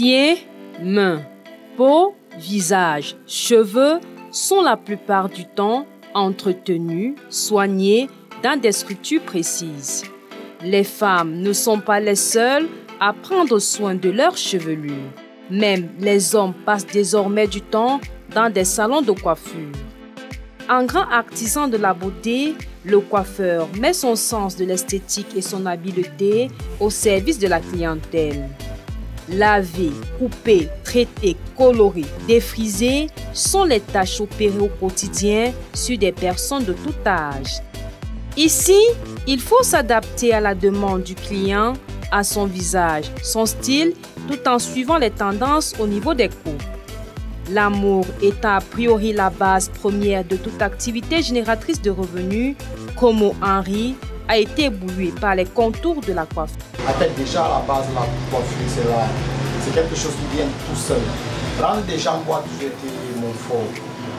Pieds, mains, peau, visage, cheveux sont la plupart du temps entretenus, soignés dans des structures précises. Les femmes ne sont pas les seules à prendre soin de leur chevelure. Même les hommes passent désormais du temps dans des salons de coiffure. Un grand artisan de la beauté, le coiffeur met son sens de l'esthétique et son habileté au service de la clientèle. Laver, couper, traiter, colorer, défriser sont les tâches opérées au quotidien sur des personnes de tout âge. Ici, il faut s'adapter à la demande du client, à son visage, son style, tout en suivant les tendances au niveau des coupes. L'amour étant a priori la base première de toute activité génératrice de revenus, Como Henry a été ébloui par les contours de la coiffure. En fait, déjà à la base, la coiffure, c'est quelque chose qui vient tout seul. Rendre des gens moi toujours été mon fort.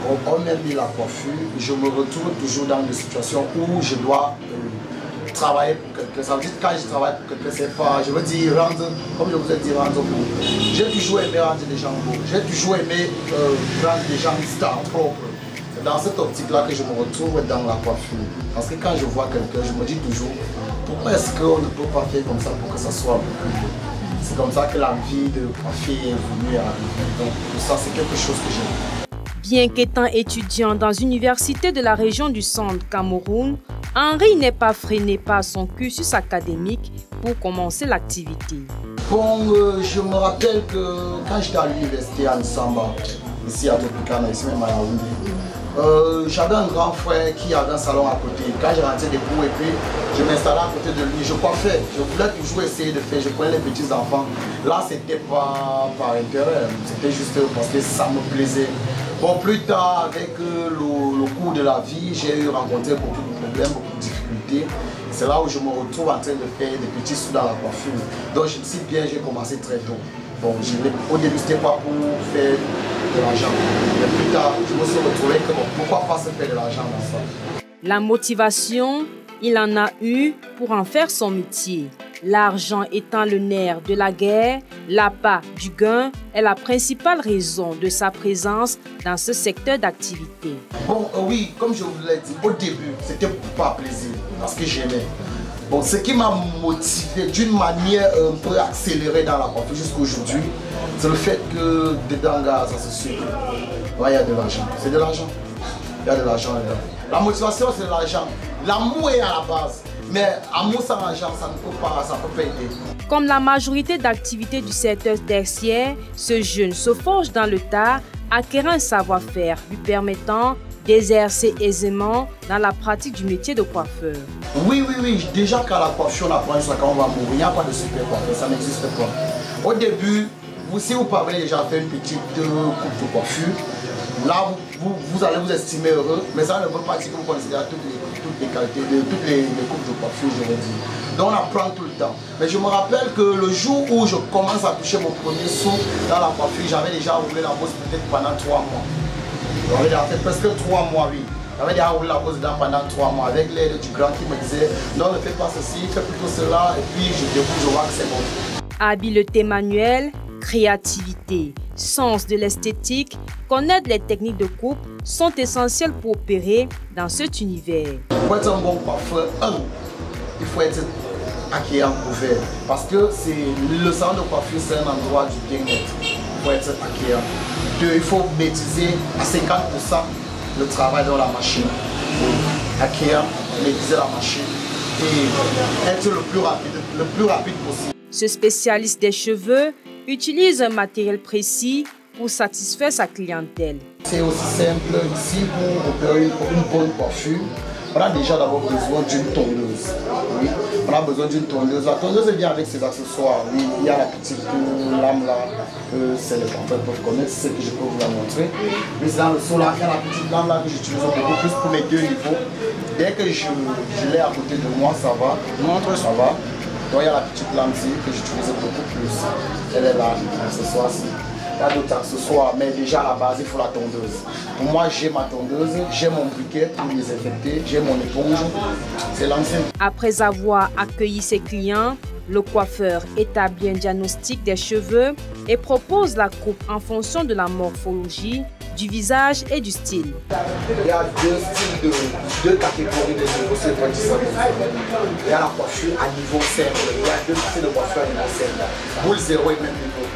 On m'a mis la coiffure, je me retrouve toujours dans des situations où je dois travailler pour quelqu'un. Ça veut dire que quand je travaille pour quelqu'un, c'est pas, je veux dire, rendre, comme je vous ai dit, rendre beau. J'ai toujours aimé rendre les gens beaux. J'ai toujours aimé rendre les gens stars propres. C'est dans cette optique-là que je me retrouve dans la coiffure. Parce que quand je vois quelqu'un, je me dis toujours, pourquoi est-ce qu'on ne peut pas faire comme ça pour que ça soit un peu plus beau? C'est comme ça que la vie de coiffure est venue à arriver. Donc pour ça, c'est quelque chose que j'aime. Bien qu'étant étudiant dans une université de la région du Centre Cameroun, Henry n'est pas freiné par son cursus académique pour commencer l'activité. Bon, je me rappelle que quand j'étais à l'université à Nsamba, ici à Tropicana, ici même à Yaoundé, j'avais un grand frère qui avait un salon à côté. Quand j'ai rentré des cours et puis je m'installais à côté de lui, je coiffais. Je voulais toujours essayer de faire, je prenais les petits enfants. Là, c'était pas par intérêt, c'était juste parce que ça me plaisait. Bon, plus tard, avec le cours de la vie, j'ai rencontré beaucoup de problèmes, beaucoup de difficultés. C'est là où je me retrouve en train de faire des petits sous dans la coiffure. Donc, je me suis bien, j'ai commencé très tôt. Bon, au début, ce n'était pas pour faire de l'argent. Mais plus tard, je me suis retrouvé que bon, pourquoi pas se faire de l'argent dans ça. La motivation, il en a eu pour en faire son métier. L'argent étant le nerf de la guerre, l'appât du gain est la principale raison de sa présence dans ce secteur d'activité. Bon, oui, comme je vous l'ai dit, au début, c'était par plaisir, parce que j'aimais. Bon, ce qui m'a motivé d'une manière un peu accélérée dans la coiffure jusqu'à aujourd'hui, c'est le fait que dedans, ça se suit. Il y a de l'argent. C'est de l'argent. Il y a de l'argent dedans. La motivation, c'est de l'argent. L'amour est à la base. Mais amour sans argent, ça ne peut pas aider. Comme la majorité d'activités du secteur tertiaire, ce jeune se forge dans le tas, acquérant un savoir-faire lui permettant d'exercer aisément dans la pratique du métier de coiffeur. Oui. Déjà qu'à la coiffure, on apprend jusqu'à quand on va mourir. Il n'y a pas de super coiffeur, ça n'existe pas. Au début, si vous parvenez déjà à faire une petite coupe de coiffure, là, vous allez vous estimer heureux, mais ça ne veut pas dire que vous considérez toutes les qualités, toutes les coupes de coiffure, je veux dire. Donc on apprend tout le temps. Mais je me rappelle que le jour où je commence à toucher mon premier sou dans la coiffure, j'avais déjà roulé la bosse peut-être pendant 3 mois. J'avais déjà fait presque 3 mois, oui. J'avais déjà roulé la bosse dedans pendant 3 mois avec l'aide du grand qui me disait non, ne fais pas ceci, fais plutôt cela, et puis je découvre, je vois que c'est bon. Habileté manuelle, créativité, sens de l'esthétique, connaître les techniques de coupe sont essentiels pour opérer dans cet univers. Pour être un bon coiffeur, il faut être accueillant, ouvert. Parce que le salon de coiffure, c'est un endroit du bien-être. Il faut être accueillant. 2, il faut maîtriser à 50% le travail dans la machine. Accueillant, maîtriser la machine et être le plus rapide possible. Ce spécialiste des cheveux utilise un matériel précis pour satisfaire sa clientèle. C'est aussi simple ici pour opérer une bonne coiffure. On a déjà d'abord besoin d'une tondeuse. Oui. On a besoin d'une tondeuse. La tondeuse vient avec ses accessoires. Oui. Il y a la petite lame là, c'est les coiffeurs peuvent connaître, c'est ce que je peux vous la montrer. Mais c'est dans le sol là, il y a la petite lame là que j'utilise beaucoup plus pour mes 2 niveaux. Dès que je l'ai à côté de moi, ça va. Montre, ça va. Donc il y a la petite lame-ci que j'utilise beaucoup plus. Elle est là, l'accessoire-ci. Il y a d'autres accessoires, mais déjà à la base, il faut la tondeuse. Pour moi, j'ai ma tondeuse, j'ai mon briquet pour désinfecter, j'ai mon éponge. C'est l'ancien. Après avoir accueilli ses clients, Le coiffeur établit un diagnostic des cheveux et propose la coupe en fonction de la morphologie, du visage et du style. Il y a deux catégories de niveaux sur le Il y a la coiffure à niveau simple, il y a deux types de coiffure à niveau simple. Boule zéro et même niveau.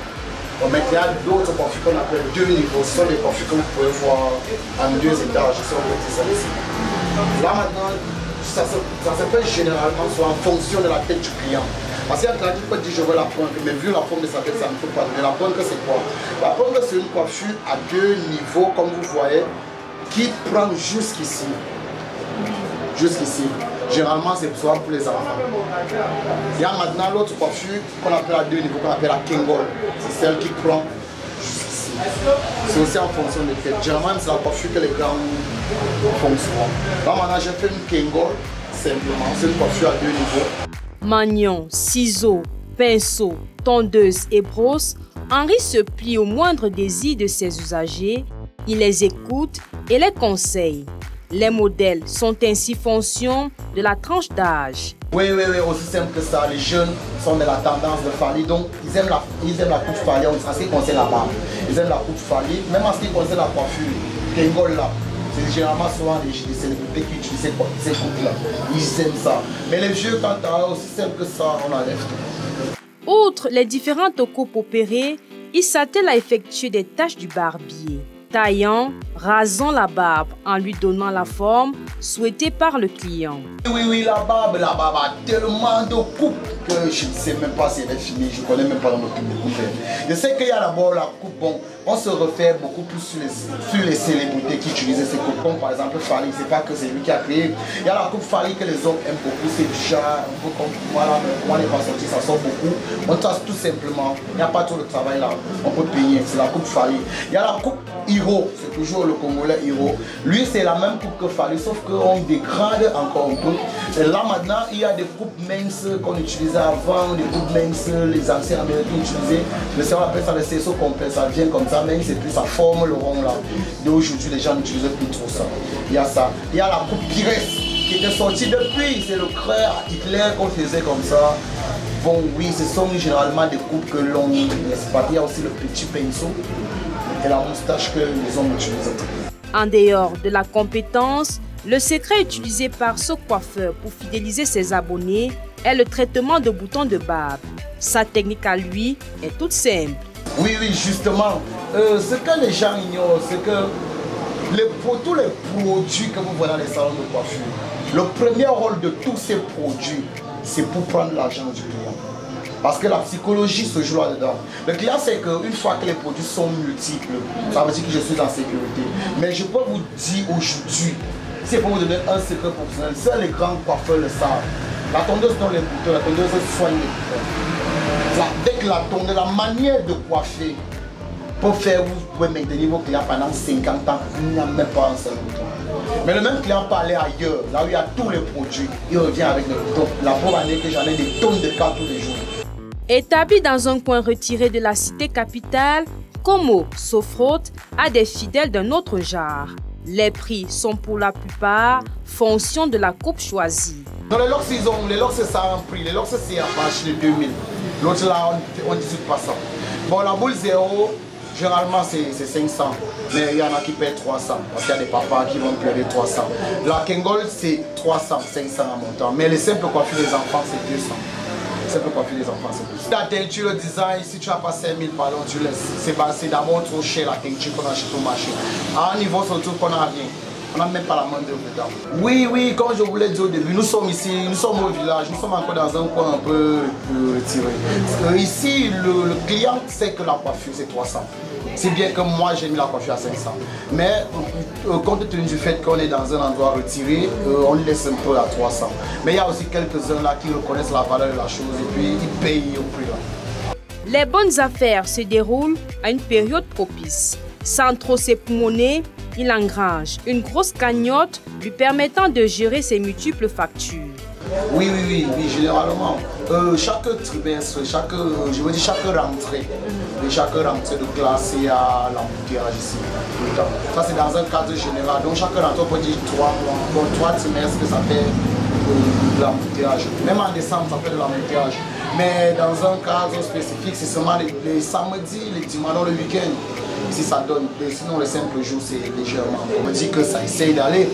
Mais il y a d'autres coiffures qu'on appelle deux niveaux. Ce sont des coiffures que vous pouvez voir en deux étages. Si on peut dire ça ici. Là maintenant, ça se fait généralement soit en fonction de la tête du client. Parce qu'il y a un client qui peut dire je veux la pointe, mais vu la forme de sa tête, ça ne peut pas. Mais la pointe, c'est quoi? La pointe, c'est une coiffure à deux niveaux, comme vous voyez, qui prend jusqu'ici. Jusqu'ici. Généralement, c'est soit pour les enfants. Il y a maintenant l'autre coiffure qu'on appelle à deux niveaux, qu'on appelle la Kengol. C'est celle qui prend jusqu'ici. C'est aussi en fonction des têtes. Généralement, c'est la coiffure que les gars font souvent. Là, maintenant, j'ai fait une Kengol, simplement. C'est une coiffure à deux niveaux. Manions, ciseaux, pinceaux, tondeuses et brosses, Henri se plie au moindre désir de ses usagers, il les écoute et les conseille. Les modèles sont ainsi fonction de la tranche d'âge. Oui, aussi simple que ça. Les jeunes sont de la tendance de Fally, donc ils aiment la coupe Fally en ce qui concerne la barbe. Ils aiment la coupe Fally, même en ce qui concerne la coiffure. Kengol là. C'est généralement souvent les célébrités qui utilisent ces coupes-là. Ils aiment ça. Mais les vieux, quand t'as aussi simple que ça, on enlève tout. Outre les différentes coupes opérées, il s'attelle à effectuer des tâches du barbier, taillant, rasant la barbe en lui donnant la forme souhaitée par le client. Oui, la barbe a tellement de coupes que je ne sais même pas si elle est finie, je ne connais même pas dans notre public. Je sais qu'il y a d'abord la coupe, bon, on se refait beaucoup plus sur les célébrités qui utilisaient ces coupes, comme par exemple Fally, c'est pas que c'est lui qui a créé. Il y a la coupe Fally que les hommes aiment beaucoup, c'est déjà un peu comme voilà, on n'est pas sorti, ça sort beaucoup. On trace tout simplement, il n'y a pas trop de travail là, on peut payer, c'est la coupe Fally. Il y a la coupe Hiro, c'est toujours le Congolais Hiro. Lui c'est la même coupe que Fally, sauf qu'on dégrade encore un peu. Et là maintenant, il y a des coupes minces qu'on utilisait avant, des coupes minces, les anciens américains utilisaient. Mais ça on appelle ça le cerceau complet, ça vient comme ça, mais c'est plus ça forme le rond là. Et aujourd'hui les gens n'utilisent plus trop ça. Il y a ça. Il y a la coupe Pires qui était sortie depuis, c'est le creux Hitler qu'on faisait comme ça. Bon oui, ce sont généralement des coupes que l'on n'est-ce pas. Il y a aussi le petit pinceau et la moustache que les hommes utilisent. En dehors de la compétence, le secret utilisé par ce coiffeur pour fidéliser ses abonnés est le traitement de boutons de barbe. Sa technique à lui est toute simple. Oui, justement. Ce que les gens ignorent, c'est que pour tous les produits que vous voyez dans les salons de coiffure, le premier rôle de tous ces produits, c'est pour prendre l'argent du client. Parce que la psychologie se joue là-dedans. Le client sait qu'une fois que les produits sont multiples, ça veut dire que je suis en sécurité. Mais je peux vous dire aujourd'hui, c'est pour vous donner un secret professionnel, seuls les grands coiffeurs le savent. La tondeuse donne les boutons, la tondeuse soigne les boutons. Avec la tondeuse, la manière de coiffer peut faire, vous pouvez maintenir vos clients pendant 50 ans, il n'y a même pas un seul bouton. Mais le même client peut aller ailleurs, là où il y a tous les produits, il revient avec le bouton. La preuve année que j'en ai des tonnes de cas tous les jours. Établi dans un coin retiré de la cité capitale, Como Sofrote a des fidèles d'un autre genre. Les prix sont pour la plupart fonction de la coupe choisie. Dans les locks c'est ça un prix, les locks c'est à partir de 2000. L'autre là on ne discute pas ça. Bon la boule zéro, généralement c'est 500, mais il y en a qui paient 300 parce qu'il y a des papas qui vont payer 300. La Kengol c'est 300, 500 en montant, mais les simples coiffures des enfants c'est 200. Simple coiffure des enfants c'est 200. La teinture, le design, si tu as pas 5000 pardon, tu laisses. C'est d'abord trop cher la teinture qu'on achète au marché. À un niveau surtout qu'on n'a rien. On n'a même pas la main d'œuvre dedans. Oui, comme je vous l'ai dit au début, nous sommes ici, nous sommes au village, nous sommes encore dans un coin un peu retiré. Ici, le client sait que la coiffure c'est 300. Si bien que moi j'ai mis la coiffure à 500. Mais compte tenu du fait qu'on est dans un endroit retiré, on laisse un peu à 300. Mais il y a aussi quelques-uns là qui reconnaissent la valeur de la chose et puis ils payent au prix là. Les bonnes affaires se déroulent à une période propice. Sans trop s'époumoner, il engrange une grosse cagnotte lui permettant de gérer ses multiples factures. Oui, généralement. Chaque trimestre, chaque rentrée de classe, il y a l'embouteillage ici. Tout le temps. Ça, c'est dans un cadre général. Donc, chaque rentrée, on peut dire 3 mois, 3 trimestres, ça fait de l'embouteillage. Même en décembre, ça fait de l'embouteillage. Mais dans un cadre spécifique, c'est seulement les samedis, les dimanches, dans le week-end. Si ça donne, sinon les simples jours, c'est légèrement. On me dit que ça essaye d'aller.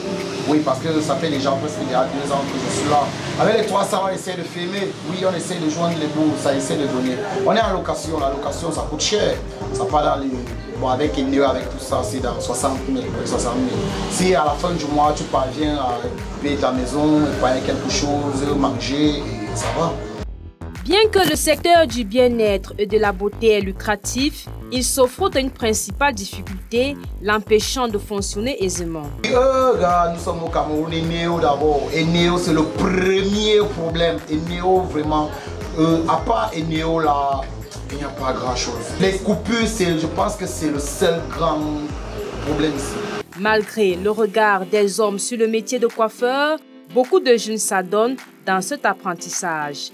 Oui, parce que ça fait déjà presque il y a 2 ans que je suis là. Avec les 300, on essaie de filmer. Oui, on essaie de joindre les bouts, ça essaie de donner. On est en location, la location ça coûte cher. Ça part dans les... Bon, avec Eneo, avec tout ça, c'est dans 60 000, 60 000. Si à la fin du mois, tu parviens à payer ta maison, payer quelque chose, manger, et ça va. Bien que le secteur du bien-être et de la beauté est lucratif, il s'offre d'une principale difficulté, l'empêchant de fonctionner aisément. Regarde, nous sommes au Cameroun, Eneo d'abord. Eneo, c'est le premier problème. Eneo, vraiment, à part Eneo, là, il n'y a pas grand-chose. Les coupures, je pense que c'est le seul grand problème ici. Malgré le regard des hommes sur le métier de coiffeur, beaucoup de jeunes s'adonnent dans cet apprentissage.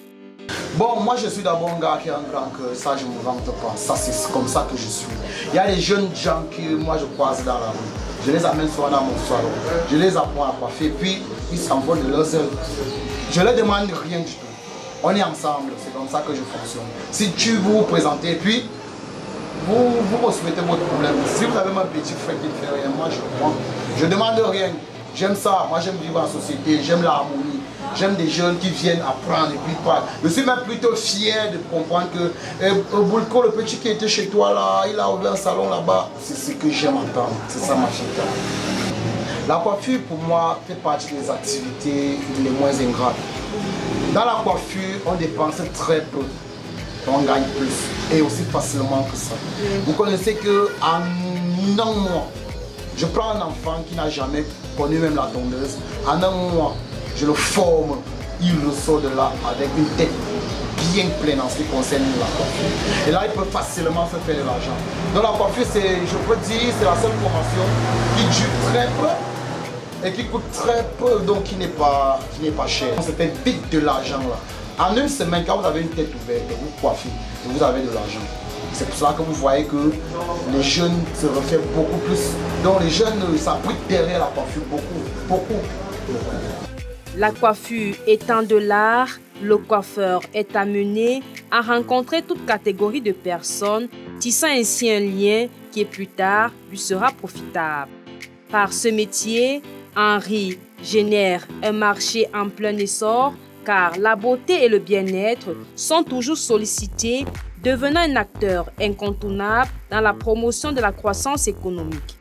Bon, moi je suis d'abord un gars qui a un grand cœur, ça je ne me vante pas, ça c'est comme ça que je suis. Il y a des jeunes gens que moi je croise dans la rue, je les amène souvent dans mon salon, je les apprends à coiffer, puis ils s'envolent de leurs ailes. Je ne leur demande rien du tout, on est ensemble, c'est comme ça que je fonctionne. Si tu vous présentez, puis vous soumettez votre problème, si vous avez un petit frère qui ne fait rien, moi je le prends, je ne demande rien. J'aime ça, moi j'aime vivre en société, j'aime l'harmonie, j'aime des jeunes qui viennent apprendre et puis parlent. Je suis même plutôt fier de comprendre que Boulko, le petit qui était chez toi là, il a ouvert un salon là-bas. C'est ce que j'aime entendre, c'est ça ma fille. La coiffure pour moi fait partie des activités les moins ingrates. Dans la coiffure, on dépense très peu, on gagne plus et aussi facilement que ça. Vous connaissez qu'en un mois, je prends un enfant qui n'a jamais connu même la tondeuse. En un mois, je le forme. Il ressort de là avec une tête bien pleine en ce qui concerne la coiffure. Et là, il peut facilement se faire de l'argent. Donc la coiffure, je peux dire, c'est la seule formation qui dure très peu et qui coûte très peu, donc qui n'est pas cher. On se fait vite de l'argent là. En une semaine, quand vous avez une tête ouverte, vous coiffez et vous avez de l'argent. C'est pour cela que vous voyez que les jeunes se refait beaucoup plus. Donc les jeunes s'abritent derrière la coiffure beaucoup. La coiffure étant de l'art, le coiffeur est amené à rencontrer toute catégorie de personnes, tissant ainsi un lien qui plus tard lui sera profitable. Par ce métier, Henri génère un marché en plein essor car la beauté et le bien-être sont toujours sollicités, devenant un acteur incontournable dans la promotion de la croissance économique.